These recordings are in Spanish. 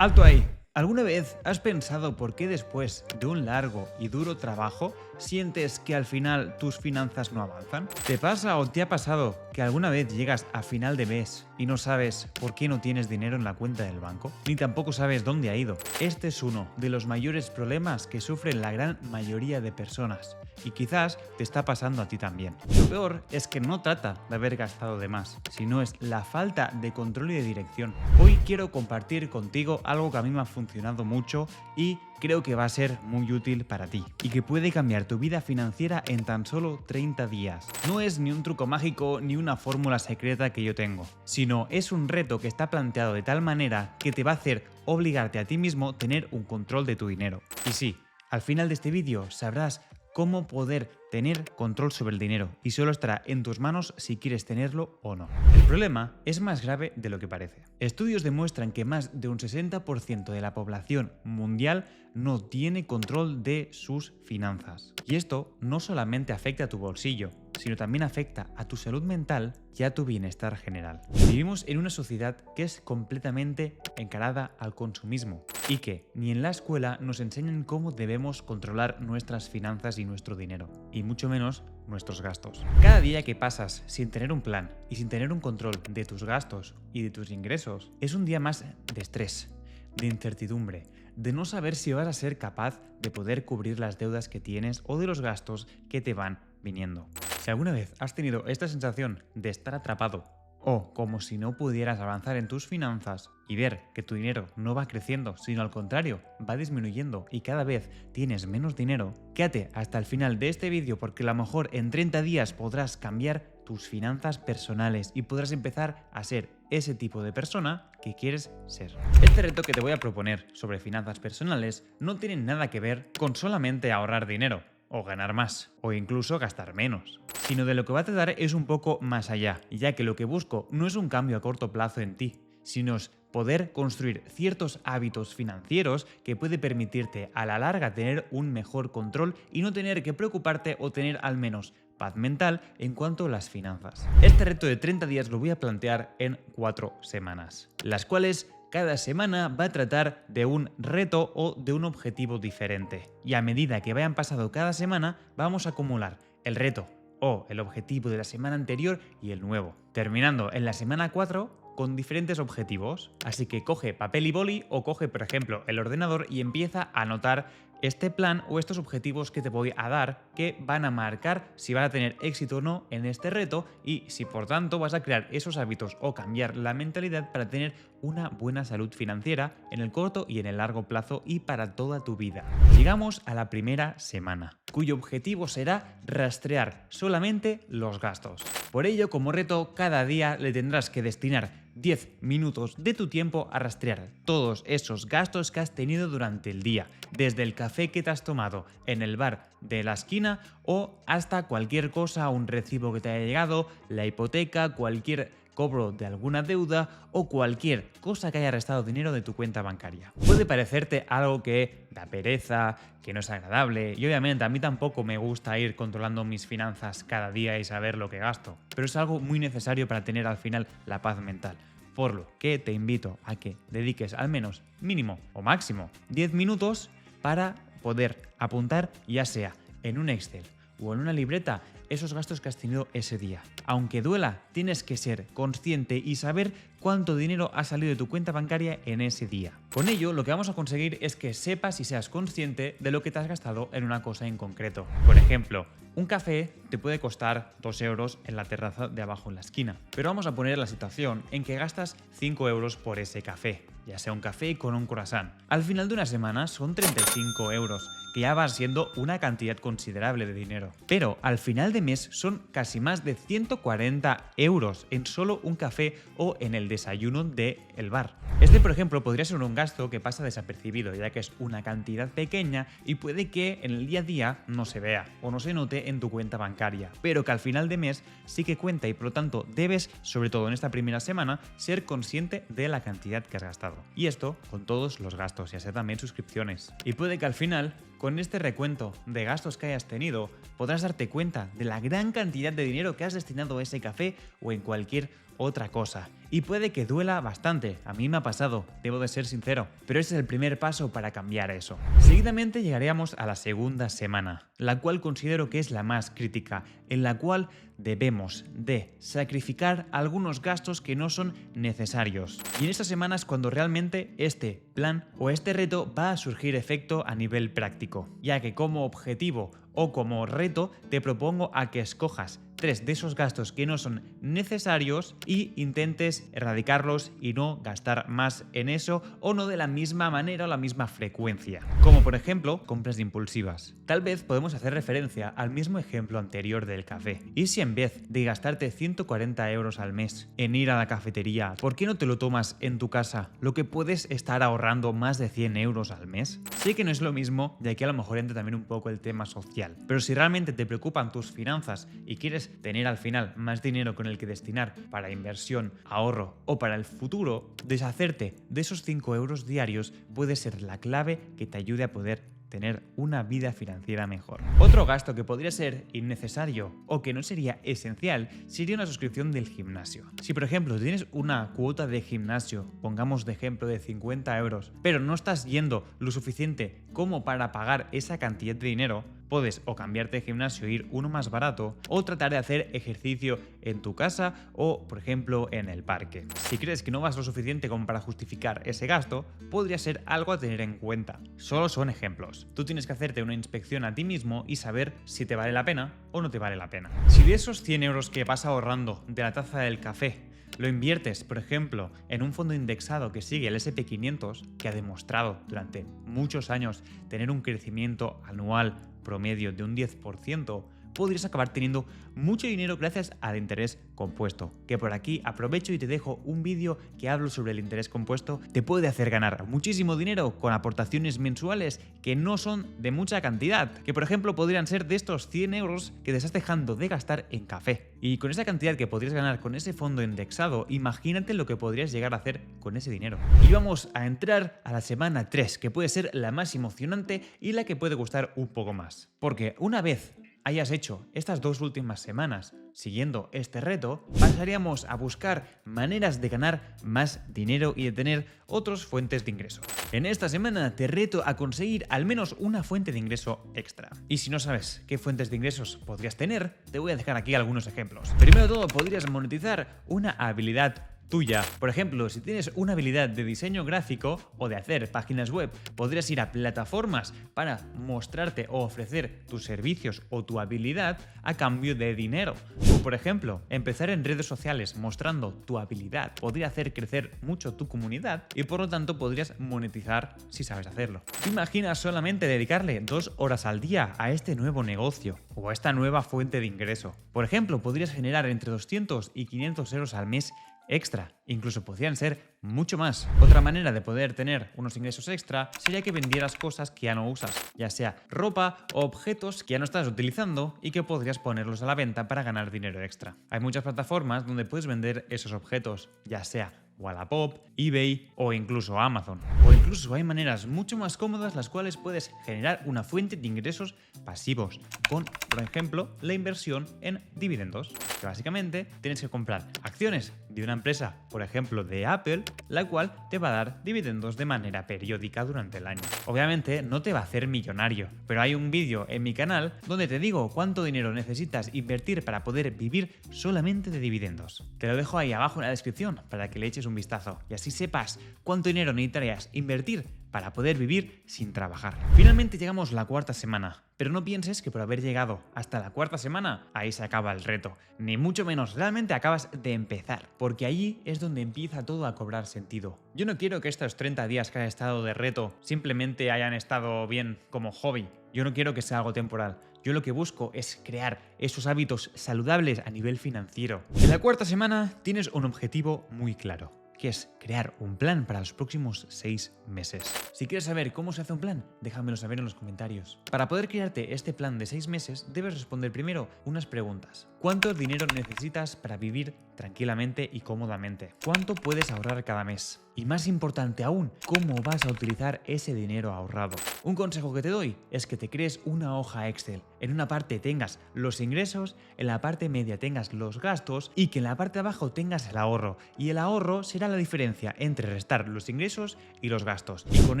¡Alto ahí! ¿Alguna vez has pensado por qué después de un largo y duro trabajo sientes que al final tus finanzas no avanzan? ¿Te pasa o te ha pasado que alguna vez llegas a final de mes y no sabes por qué no tienes dinero en la cuenta del banco? Ni tampoco sabes dónde ha ido. Este es uno de los mayores problemas que sufren la gran mayoría de personas. Y quizás te está pasando a ti también. Lo peor es que no trata de haber gastado de más, sino es la falta de control y de dirección. Hoy quiero compartir contigo algo que a mí me ha funcionado mucho y creo que va a ser muy útil para ti y que puede cambiar tu vida financiera en tan solo 30 días. No es ni un truco mágico ni una fórmula secreta que yo tengo, sino es un reto que está planteado de tal manera que te va a hacer obligarte a ti mismo a tener un control de tu dinero. Y sí, al final de este vídeo sabrás cómo poder tener control sobre el dinero y solo estará en tus manos si quieres tenerlo o no. El problema es más grave de lo que parece. Estudios demuestran que más de un 60% de la población mundial no tiene control de sus finanzas. Y esto no solamente afecta a tu bolsillo, sino también afecta a tu salud mental y a tu bienestar general. Vivimos en una sociedad que es completamente encarada al consumismo y que ni en la escuela nos enseñan cómo debemos controlar nuestras finanzas y nuestro dinero, y mucho menos nuestros gastos. Cada día que pasas sin tener un plan y sin tener un control de tus gastos y de tus ingresos es un día más de estrés, de incertidumbre, de no saber si vas a ser capaz de poder cubrir las deudas que tienes o de los gastos que te van viniendo. Si alguna vez has tenido esta sensación de estar atrapado o como si no pudieras avanzar en tus finanzas y ver que tu dinero no va creciendo, sino al contrario, va disminuyendo y cada vez tienes menos dinero, quédate hasta el final de este vídeo porque a lo mejor en 30 días podrás cambiar tus finanzas personales y podrás empezar a ser ese tipo de persona que quieres ser. Este reto que te voy a proponer sobre finanzas personales no tiene nada que ver con solamente ahorrar dinero o ganar más, o incluso gastar menos, sino de lo que va a tratar es un poco más allá, ya que lo que busco no es un cambio a corto plazo en ti, sino es poder construir ciertos hábitos financieros que puede permitirte a la larga tener un mejor control y no tener que preocuparte o tener al menos paz mental en cuanto a las finanzas. Este reto de 30 días lo voy a plantear en 4 semanas, las cuales cada semana va a tratar de un reto o de un objetivo diferente. Y a medida que vayan pasando cada semana, vamos a acumular el reto o el objetivo de la semana anterior y el nuevo, terminando en la semana 4 con diferentes objetivos. Así que coge papel y boli o coge, por ejemplo, el ordenador y empieza a anotar este plan o estos objetivos que te voy a dar que van a marcar si vas a tener éxito o no en este reto y si por tanto vas a crear esos hábitos o cambiar la mentalidad para tener una buena salud financiera en el corto y en el largo plazo y para toda tu vida. Llegamos a la primera semana, cuyo objetivo será rastrear solamente los gastos. Por ello, como reto, cada día le tendrás que destinar 10 minutos de tu tiempo a rastrear todos esos gastos que has tenido durante el día, desde el café que te has tomado en el bar de la esquina o hasta cualquier cosa, un recibo que te haya llegado, la hipoteca, cualquier cobro de alguna deuda o cualquier cosa que haya restado dinero de tu cuenta bancaria. Puede parecerte algo que da pereza, que no es agradable y obviamente a mí tampoco me gusta ir controlando mis finanzas cada día y saber lo que gasto, pero es algo muy necesario para tener al final la paz mental. Por lo que te invito a que dediques al menos mínimo o máximo 10 minutos para poder apuntar ya sea en un Excel o en una libreta esos gastos que has tenido ese día. Aunque duela, tienes que ser consciente y saber cuánto dinero ha salido de tu cuenta bancaria en ese día. Con ello, lo que vamos a conseguir es que sepas y seas consciente de lo que te has gastado en una cosa en concreto. Por ejemplo, un café te puede costar 2 euros en la terraza de abajo en la esquina, pero vamos a poner la situación en que gastas 5 euros por ese café, ya sea un café con un croissant. Al final de una semana son 35 euros, que ya va siendo una cantidad considerable de dinero. Pero al final de mes son casi más de 140 euros en solo un café o en el desayuno del bar. Este, por ejemplo, podría ser un gasto que pasa desapercibido, ya que es una cantidad pequeña y puede que en el día a día no se vea o no se note en tu cuenta bancaria, pero que al final de mes sí que cuenta y por lo tanto debes, sobre todo en esta primera semana, ser consciente de la cantidad que has gastado. Y esto con todos los gastos, ya sea también suscripciones. Y puede que al final con este recuento de gastos que hayas tenido, podrás darte cuenta de la gran cantidad de dinero que has destinado a ese café o en cualquier otra cosa. Y puede que duela bastante, a mí me ha pasado, debo de ser sincero, pero ese es el primer paso para cambiar eso. Seguidamente llegaríamos a la segunda semana, la cual considero que es la más crítica, en la cual debemos de sacrificar algunos gastos que no son necesarios. Y en esta semana es cuando realmente este plan o este reto va a surgir efecto a nivel práctico, ya que como objetivo o como reto te propongo a que escojas 3 de esos gastos que no son necesarios y intentes erradicarlos y no gastar más en eso o no de la misma manera o la misma frecuencia. Como por ejemplo, compras impulsivas. Tal vez podemos hacer referencia al mismo ejemplo anterior del café. Y si en vez de gastarte 140 euros al mes en ir a la cafetería, ¿por qué no te lo tomas en tu casa? Lo que puedes estar ahorrando más de 100 euros al mes. Sé que no es lo mismo, y aquí a lo mejor entra también un poco el tema social. Pero si realmente te preocupan tus finanzas y quieres tener al final más dinero con el que destinar para inversión, ahorro o para el futuro, deshacerte de esos 5 euros diarios puede ser la clave que te ayude a poder tener una vida financiera mejor. Otro gasto que podría ser innecesario o que no sería esencial sería una suscripción del gimnasio. Si por ejemplo tienes una cuota de gimnasio, pongamos de ejemplo de 50 euros, pero no estás yendo lo suficiente como para pagar esa cantidad de dinero, puedes o cambiarte de gimnasio e ir uno más barato o tratar de hacer ejercicio en tu casa o, por ejemplo, en el parque. Si crees que no vas lo suficiente como para justificar ese gasto, podría ser algo a tener en cuenta. Solo son ejemplos. Tú tienes que hacerte una inspección a ti mismo y saber si te vale la pena o no te vale la pena. Si de esos 100 euros que vas ahorrando de la taza del café lo inviertes, por ejemplo, en un fondo indexado que sigue el SP500, que ha demostrado durante muchos años tener un crecimiento anual promedio de un 10%, podrías acabar teniendo mucho dinero gracias al interés compuesto, que por aquí aprovecho y te dejo un vídeo que hablo sobre el interés compuesto. Te puede hacer ganar muchísimo dinero con aportaciones mensuales que no son de mucha cantidad, que por ejemplo podrían ser de estos 100 euros que te estás dejando de gastar en café. Y con esa cantidad que podrías ganar con ese fondo indexado, imagínate lo que podrías llegar a hacer con ese dinero. Y vamos a entrar a la semana 3, que puede ser la más emocionante y la que puede gustar un poco más. Porque una vez hayas hecho estas 2 últimas semanas siguiendo este reto, pasaríamos a buscar maneras de ganar más dinero y de tener otras fuentes de ingreso. En esta semana te reto a conseguir al menos una fuente de ingreso extra. Y si no sabes qué fuentes de ingresos podrías tener, te voy a dejar aquí algunos ejemplos. Primero de todo, podrías monetizar una habilidad tuya. Por ejemplo, si tienes una habilidad de diseño gráfico o de hacer páginas web, podrías ir a plataformas para mostrarte o ofrecer tus servicios o tu habilidad a cambio de dinero. O por ejemplo, empezar en redes sociales mostrando tu habilidad podría hacer crecer mucho tu comunidad y por lo tanto podrías monetizar si sabes hacerlo. ¿Te imaginas solamente dedicarle 2 horas al día a este nuevo negocio o a esta nueva fuente de ingreso? Por ejemplo, podrías generar entre 200 y 500 euros al mes extra, incluso podrían ser mucho más. Otra manera de poder tener unos ingresos extra sería que vendieras cosas que ya no usas, ya sea ropa o objetos que ya no estás utilizando y que podrías ponerlos a la venta para ganar dinero extra. Hay muchas plataformas donde puedes vender esos objetos, ya sea Wallapop, eBay o incluso Amazon. O incluso hay maneras mucho más cómodas las cuales puedes generar una fuente de ingresos pasivos con, por ejemplo, la inversión en dividendos. Que básicamente tienes que comprar acciones de una empresa, por ejemplo de Apple, la cual te va a dar dividendos de manera periódica durante el año. Obviamente no te va a hacer millonario, pero hay un vídeo en mi canal donde te digo cuánto dinero necesitas invertir para poder vivir solamente de dividendos. Te lo dejo ahí abajo en la descripción para que le eches un vistazo y así sepas cuánto dinero necesitarías invertir para poder vivir sin trabajar. Finalmente llegamos a la 4ª semana, pero no pienses que por haber llegado hasta la 4ª semana, ahí se acaba el reto, ni mucho menos, realmente acabas de empezar, porque allí es donde empieza todo a cobrar sentido. Yo no quiero que estos 30 días que has estado de reto simplemente hayan estado bien como hobby, yo no quiero que sea algo temporal. Yo lo que busco es crear esos hábitos saludables a nivel financiero. En la 4ª semana tienes un objetivo muy claro, que es crear un plan para los próximos 6 meses. Si quieres saber cómo se hace un plan, déjamelo saber en los comentarios. Para poder crearte este plan de 6 meses, debes responder primero unas preguntas. ¿Cuánto dinero necesitas para vivir tranquilamente y cómodamente? ¿Cuánto puedes ahorrar cada mes? Y más importante aún, ¿cómo vas a utilizar ese dinero ahorrado? Un consejo que te doy es que te crees una hoja Excel. En una parte tengas los ingresos, en la parte media tengas los gastos y que en la parte de abajo tengas el ahorro. Y el ahorro será la diferencia entre restar los ingresos y los gastos. Y con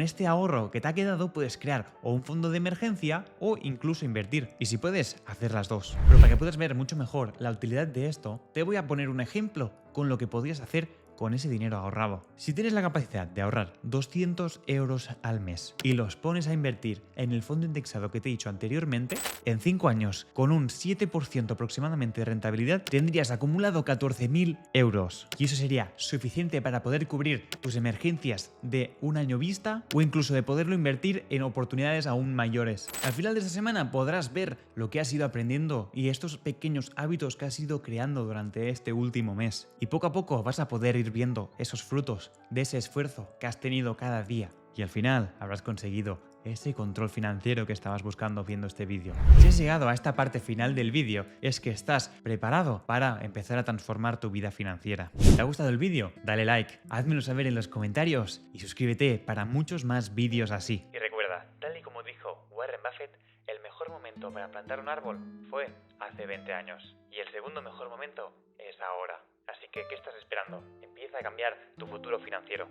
este ahorro que te ha quedado puedes crear o un fondo de emergencia o incluso invertir. Y si puedes, hacer las dos. Pero para que puedas ver mucho mejor la utilidad de esto, te voy a poner un ejemplo con lo que podrías hacer con ese dinero ahorrado. Si tienes la capacidad de ahorrar 200 euros al mes y los pones a invertir en el fondo indexado que te he dicho anteriormente, en 5 años, con un 7% aproximadamente de rentabilidad, tendrías acumulado 14.000 euros. Y eso sería suficiente para poder cubrir tus emergencias de un año vista o incluso de poderlo invertir en oportunidades aún mayores. Al final de esta semana podrás ver lo que has ido aprendiendo y estos pequeños hábitos que has ido creando durante este último mes. Y poco a poco vas a poder ir viendo esos frutos de ese esfuerzo que has tenido cada día y al final habrás conseguido ese control financiero que estabas buscando viendo este vídeo. Si has llegado a esta parte final del vídeo es que estás preparado para empezar a transformar tu vida financiera. Si te ha gustado el vídeo, dale like, házmelo saber en los comentarios y suscríbete para muchos más vídeos así. Y recuerda, tal y como dijo Warren Buffett, el mejor momento para plantar un árbol fue hace 20 años y el segundo mejor momento es ahora. Así que, ¿qué estás esperando? Empieza a cambiar tu futuro financiero.